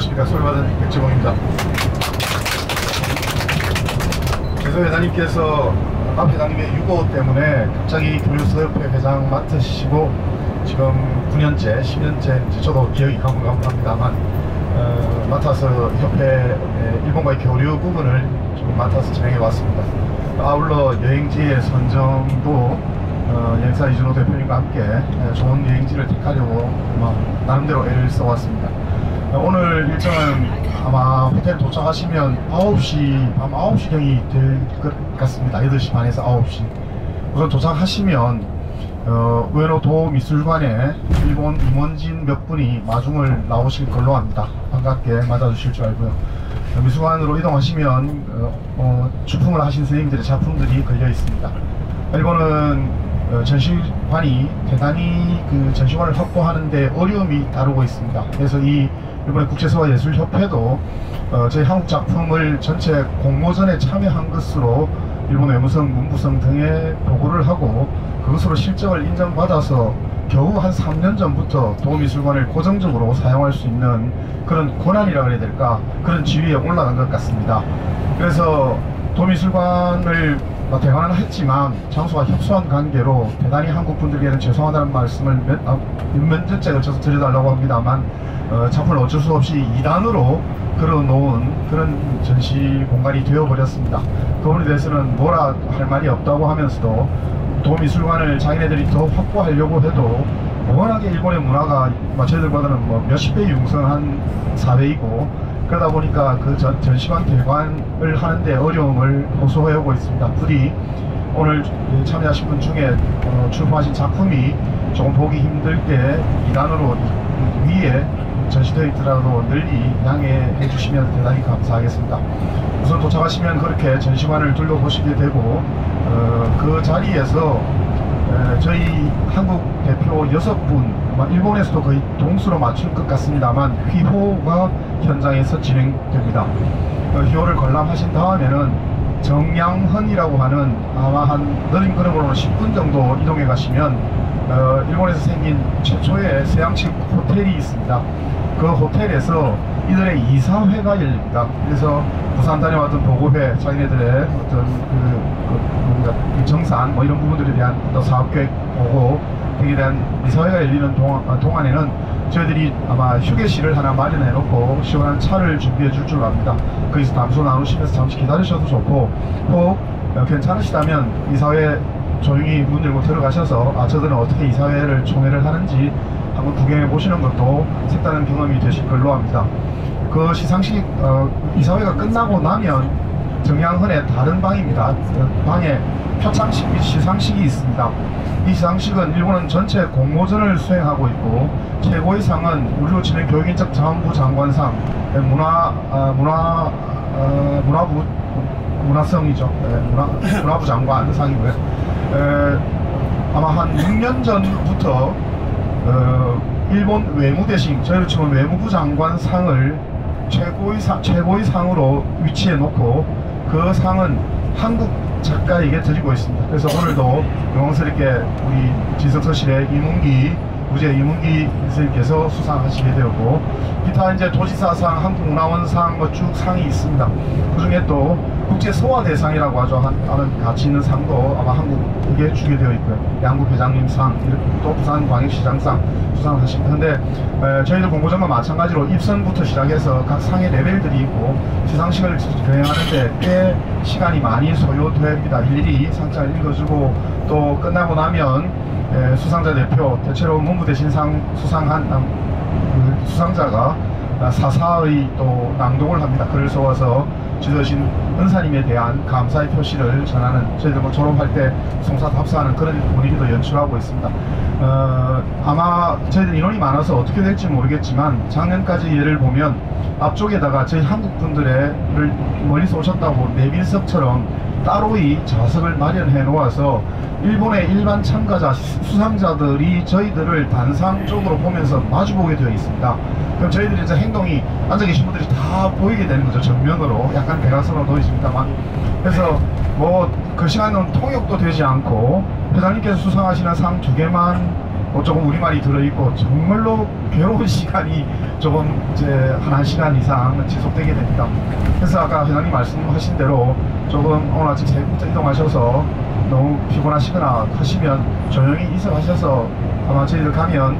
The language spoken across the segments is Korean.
안녕하십니까. 소개받은 백지봉입니다. 그래서 회장님께서 박 회장님의 유고 때문에 갑자기 교류서협회 회장 맡으시고 지금 9년째, 10년째, 저도 기억이 가물가물합니다만 맡아서 협회 일본과의 교류 부분을 좀 맡아서 진행해 왔습니다. 아울러 여행지의 선정도 여행사 이준호 대표님과 함께 좋은 여행지를 택하려고 나름대로 애를 써왔습니다. 오늘 일정은 아마 호텔 도착하시면 밤 9시경이 될 것 같습니다. 8시 반에서 9시. 우선 도착하시면 우에노 도미술관에 일본 임원진 몇 분이 마중을 나오실 걸로 합니다. 반갑게 맞아주실 줄 알고요. 미술관으로 이동하시면 출품을 하신 선생님들의 작품들이 걸려 있습니다. 일본은 전시관이 대단히 그 전시관을 확보하는데 어려움이 다루고 있습니다. 그래서 이 일본의 국제서화예술협회도 저희 한국 작품을 전체 공모전에 참여한 것으로 일본 외무성, 문부성 등에 보고를 하고 그것으로 실적을 인정받아서 겨우 한 3년 전부터 도미술관을 고정적으로 사용할 수 있는 그런 권한이라 그래야 될까, 그런 지위에 올라간 것 같습니다. 그래서 도미술관을 대관은 했지만 장소가 협소한 관계로 대단히 한국 분들께는 죄송하다는 말씀을 몇 년째 걸쳐서 드려달라고 합니다만 작품을 어쩔 수 없이 2단으로 걸어놓은 그런 전시 공간이 되어버렸습니다. 그 부분에 대해서는 뭐라 할 말이 없다고 하면서도 도미술관을 자기네들이 더 확보하려고 해도 워낙에 일본의 문화가 저희들보다는 몇십 배 융성한 사회이고, 그러다 보니까 그 전시관 개관을 하는데 어려움을 호소해오고 있습니다. 부디 오늘 참여하신 분 중에 출품하신 작품이 조금 보기 힘들 때 2단으로 위에 전시되어 있더라도 널리 양해해 주시면 대단히 감사하겠습니다. 우선 도착하시면 그렇게 전시관을 둘러보시게 되고 그 자리에서 저희 한국 대표 6분, 일본에서도 거의 동수로 맞출 것 같습니다만 휘호가 현장에서 진행됩니다. 휘호를 관람하신 다음에는 정양헌이라고 하는 아마 한 느린 걸음으로 10분 정도 이동해 가시면 일본에서 생긴 최초의 서양식 호텔이 있습니다. 그 호텔에서 이들의 이사회가 열립니다. 그래서 부산 다녀왔던 보고회, 자기네들의 어떤 그 정산 이런 부분들에 대한 또 사업계획 보고 등에 대한 이사회가 열리는 동안에는 저희들이 아마 휴게실을 하나 마련해 놓고 시원한 차를 준비해 줄 줄 압니다. 거기서 담소 나누시면서 잠시 기다리셔도 좋고, 혹 괜찮으시다면 이사회 조용히 문 열고 들어가셔서 저들은 어떻게 이사회를 총회를 하는지 한번 구경해 보시는 것도 색다른 경험이 되실 걸로 합니다. 그 시상식, 이사회가 끝나고 나면 정양헌의 다른 방입니다. 그 방에 표창식 및 시상식이 있습니다. 이 시상식은 일본은 전체 공모전을 수행하고 있고, 최고의 상은 우리로 치면 교육인적 자원부 장관상, 문화성이죠. 문화부 장관 상이고요. 아마 한 6년 전부터 일본 외무대신, 저희로 치면 외무부 장관 상을 최고의 상으로 위치해 놓고 그 상은 한국 작가에게 드리고 있습니다. 그래서 오늘도 영광스럽게 우리 진석서실의 우재 이문기 선생님께서 수상하시게 되었고, 기타 이제 도지사상, 한국문화원상 쭉 상이 있습니다. 그 중에 또 국제서화대상이라고 하죠. 하는 가치 있는 상도 아마 한국에 주게 되어 있고요. 양국 회장님상, 또 부산광역시장상 수상하십니다. 근데 저희들 공모전과 마찬가지로 입선부터 시작해서 각 상의 레벨들이 있고 시상식을 진행하는데 꽤 시간이 많이 소요됩니다. 일일이 상장을 읽어주고 또 끝나고 나면 수상자 대표, 대체로 문부대신상 수상한 수상자가 사사의 또 낭독을 합니다. 글을 써와서 지도신 은사님에 대한 감사의 표시를 전하는, 저희들 졸업할 때 송사답사하는 그런 분위기도 연출하고 있습니다. 아마 저희들 인원이 많아서 어떻게 될지 모르겠지만 작년까지 예를 보면 앞쪽에다가 저희 한국 분들을 멀리서 오셨다고 내빈석처럼 따로의 좌석을 마련해 놓아서 일본의 일반 참가자, 수상자들이 저희들을 단상적으로 보면서 마주보게 되어 있습니다. 그럼 저희들이 이제 행동이 앉아 계신 분들이 다 보이게 되는 거죠. 정면으로. 약간 대각선으로 보이십니다만. 그래서 그 시간은 통역도 되지 않고 회장님께서 수상하시는 상 2개만 조금 우리말이 들어있고 정말로 괴로운 시간이 조금 이제 한 1시간 이상 지속되게 됩니다. 그래서 아까 회장님 말씀하신 대로 조금 오늘 아침 새벽부터 이동하셔서 너무 피곤하시거나 하시면 조용히 이사하셔서 아마 저희들 가면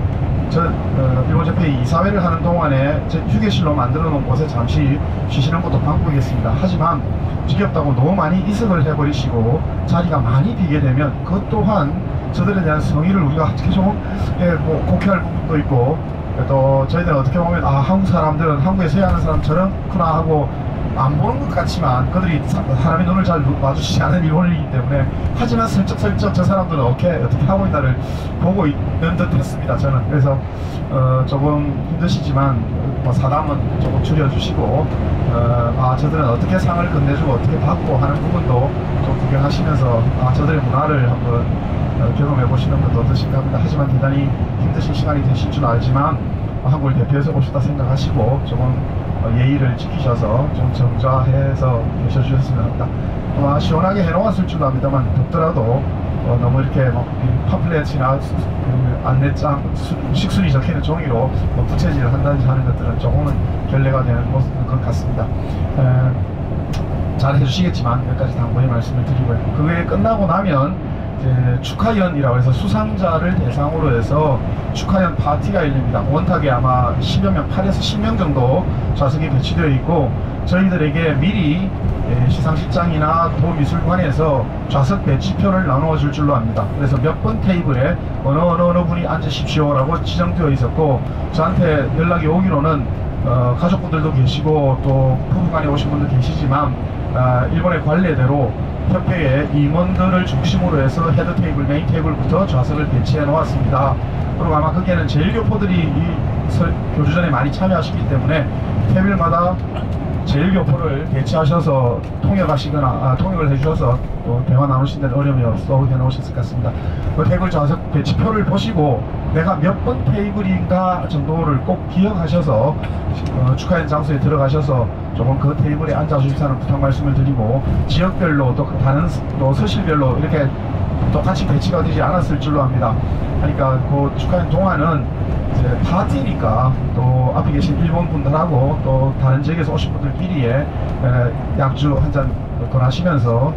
일본 재팬 이사회를 하는 동안에 휴게실로 만들어 놓은 곳에 잠시 쉬시는 것도 방법이겠습니다. 하지만 지겹다고 너무 많이 이석을 해버리시고 자리가 많이 비게 되면 그것 또한 저들에 대한 성의를 우리가 어떻게 좀 곡해할 부분도 있고, 또 저희들은 어떻게 보면 한국 사람들은 한국에서 하는 사람 저렇구나 하고 안 보는 것 같지만 그들이 사람의 눈을 잘 마주치지 않은 일본인이기 때문에, 하지만 슬쩍슬쩍 저 사람들은 어떻게 하고 있나를 보고 있는 듯 했습니다. 저는 그래서 조금 힘드시지만 사담은 조금 줄여주시고 저들은 어떻게 상을 건네주고 어떻게 받고 하는 부분도 좀 구경하시면서 저들의 문화를 한번 경험해 보시는 것도 어떠신가 합니다. 하지만 대단히 힘드신 시간이 되실 줄 알지만 한국을 대표해서 오셨다 생각하시고 조금 예의를 지키셔서 좀 정자해서 계셔주셨으면 합니다. 시원하게 해놓았을 줄도 압니다만 덥더라도 너무 이렇게 팜플렛이나 안내장, 식순이 적혀있는 종이로 부채질을 한다든지 하는 것들은 조금은 결례가 되는 것 같습니다. 잘 해주시겠지만 여기까지 당부의 말씀을 드리고요. 그게 끝나고 나면 축하연이라고 해서 수상자를 대상으로 해서 축하연 파티가 열립니다. 원탁에 아마 10여 명, 8에서 10명 정도 좌석이 배치되어 있고, 저희들에게 미리 시상식장이나 도미술관에서 좌석 배치표를 나누어 줄 줄로 압니다. 그래서 몇 번 테이블에 어느 분이 앉으십시오 라고 지정되어 있었고, 저한테 연락이 오기로는 가족분들도 계시고 또 부부간에 오신 분도 계시지만 일본의 관례대로 협회의 임원들을 중심으로 해서 헤드 테이블, 메인 테이블부터 좌석을 배치해 놓았습니다. 그리고 아마 거기에는 제일교포들이 이 교주전에 많이 참여하시기 때문에 테이블마다 제일교포를 배치하셔서 통역을 해주셔서 또 대화 나누신 데는 어려움이 없어 해놓으셨을 것 같습니다. 그 테이블 좌석 배치표를 보시고 내가 몇 번 테이블인가 정도를 꼭 기억하셔서 축하연 장소에 들어가셔서 조금 그 테이블에 앉아주시라는 부탁 말씀을 드리고, 지역별로 또 다른 또 서실별로 이렇게 똑같이 배치가 되지 않았을 줄로 압니다. 그러니까 그 축하연 동안은 이제 파티니까 또 앞에 계신 일본 분들하고 또 다른 지역에서 오신 분들끼리의 약주 한 잔 권하시면서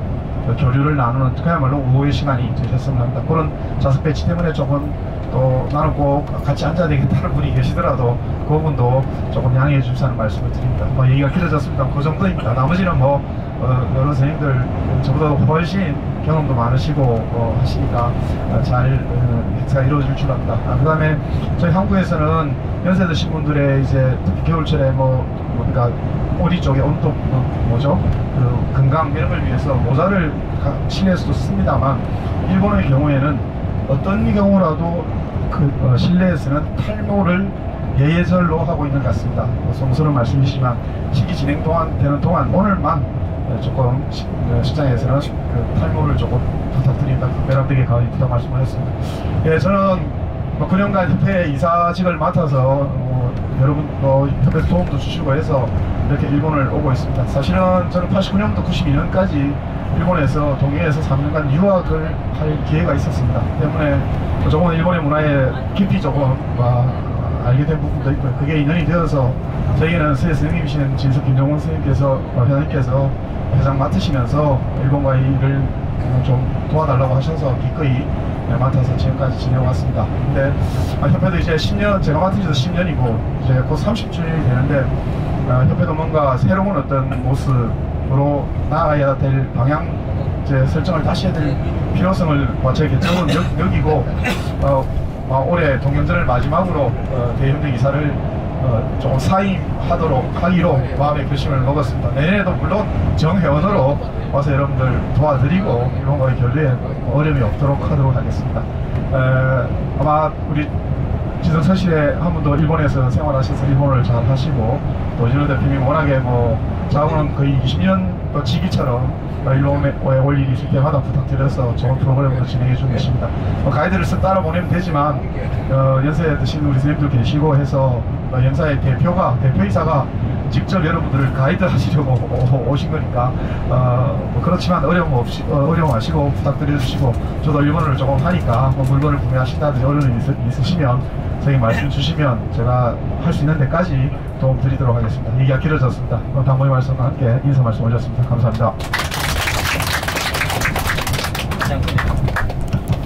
교류를 나누는 그야말로 우호의 시간이 되셨으면 합니다. 그런 좌석 배치 때문에 조금 또 나는 꼭 같이 앉아야 되겠다는 분이 계시더라도 그분도 조금 양해해 주시는 말씀을 드립니다. 얘기가 길어졌습니다. 그 정도입니다. 나머지는 여러 선생님들 저보다 훨씬 경험도 많으시고 하시니까 잘 행사가 이루어질 줄 압니다. 그 다음에 저희 한국에서는 연세 드신 분들의 이제 특히 겨울철에 그러니까 꼬리 쪽에 온도 그 건강 이런 걸 위해서 모자를 실내에서도 씁니다만, 일본의 경우에는 어떤 경우라도 그 실내에서는 탈모를 예예절로 하고 있는 것 같습니다. 성스러운 말씀이시지만 시기 되는 동안 오늘만 조금 시장에서는 그 탈모를 조금 부탁드립니다. 매랍되게 강하게 부탁 말씀을 했습니다. 저는 9년간 협회 이사직을 맡아서 여러분 협회에서 도움도 주시고 해서 이렇게 일본을 오고 있습니다. 사실은 저는 89년부터 92년까지 일본에서 동해에서 3년간 유학을 할 기회가 있었습니다. 때문에 조금 일본의 문화에 깊이 조금 알게 된 부분도 있고요. 그게 인연이 되어서 저희는 서예 선생님이신 진석 김정원 선생님께서 회장님께서 회장 맡으시면서 일본과의 일을 좀 도와달라고 하셔서 기꺼이 맡아서 지금까지 지내왔습니다. 근데 협회도 이제 10년, 제가 맡은 지도 10년이고 이제 곧 30주년이 되는데 협회도 뭔가 새로운 어떤 모습으로 나아가야 될 방향 설정을 다시 해야 될 필요성을 제 개척은 여기고 올해 동경전을 마지막으로 대협력 이사를 조금 하기로 마음의 결심을 먹었습니다. 내년에도 물론 정회원으로 와서 여러분들 도와드리고 일본과의 교류에 어려움이 없도록 하도록 하겠습니다. 아마 우리 지성서실에 한 분도 일본에서 생활하셔서 일본어를 잘 하시고, 또 이진호 대표님 워낙에 자고는 거의 20년 지기처럼 일본에 올 일이 있을 때마다 부탁드려서 좋은 프로그램으로 진행해 주고 계십니다. 가이드를 따라 보내면 되지만 연세 드신 우리 선생님들 계시고 해서 연사의 대표이사가 직접 여러분들을 가이드 하시려고 오신 거니까 뭐 그렇지만 어려움 마시고 부탁드려 주시고, 저도 일본어를 조금 하니까 뭐 물건을 구매하신다든지 어려움이 있으시면 선생님 말씀 주시면 제가 할 수 있는 데까지 도움 드리도록 하겠습니다. 얘기가 길어졌습니다. 당부의 말씀과 함께 인사 말씀 올렸습니다. 감사합니다.